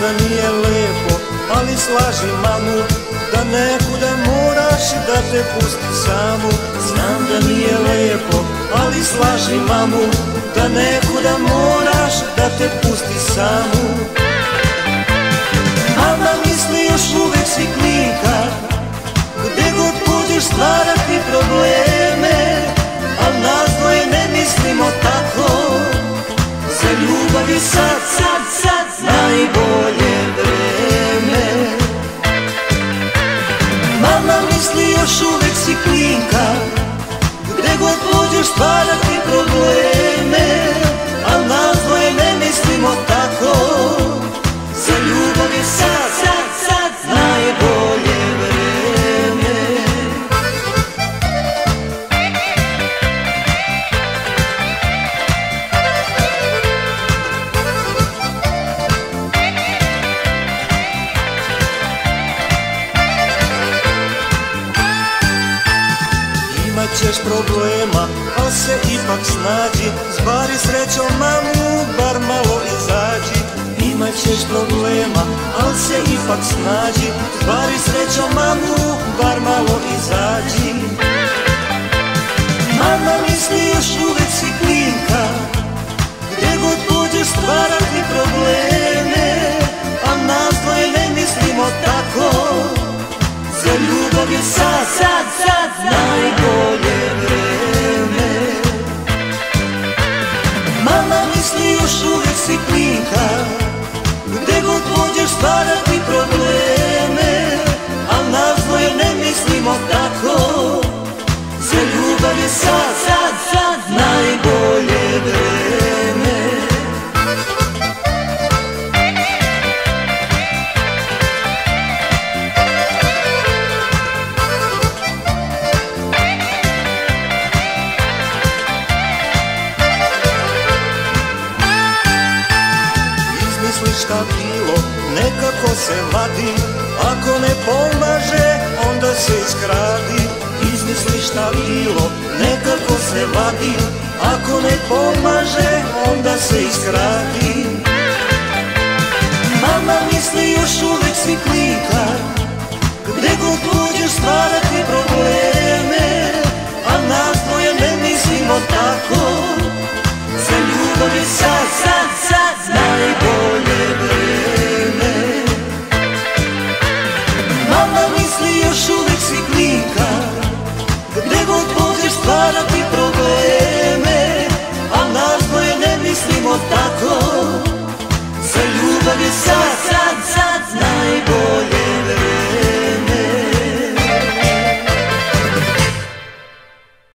da nije lepo, ali slaži mamu da nekuda moraš da te pusti samu. Znam da nije lepo, ali slaži mamu da nekuda moraš da te pusti samu. Mama misli još uvek si klinka, gde god pođeš stvara ti probleme, al nas dvoje ne mislimo tako. Za ljubav je sad najbolje vreme. Mama misli još uvek si klinka, gde god pođeš stvara ti probleme, al nas dvoje ne mislimo tako. Za ljubav je sad najbolje vreme. Imaćeš problema, al se ipak snađi, zbari srećom mamu, bar malo izađi. Imaćeš problema, al se ipak snađi, zbari srećom mamu, bar malo izađi. Mama misli još uvek si klinka, gde god pođeš stvara ti probleme, a nas dvoje ne mislimo tako. Za ljubav je sad najbolje vreme. Mama misli još uvek si klinka, gde god pođeš stvara ti probleme, a nas dvoje ne mislimo tako. Za ljubav je sad najbolje vreme. Izmisli šta bilo, nekako se vadi, ako ne pomaže, onda se iskradi. Izmisli šta bilo, nekako se vadi, ako ne pomaže, onda se iskradi. Mama misli još uvek si klinka, gde god pođeš stvara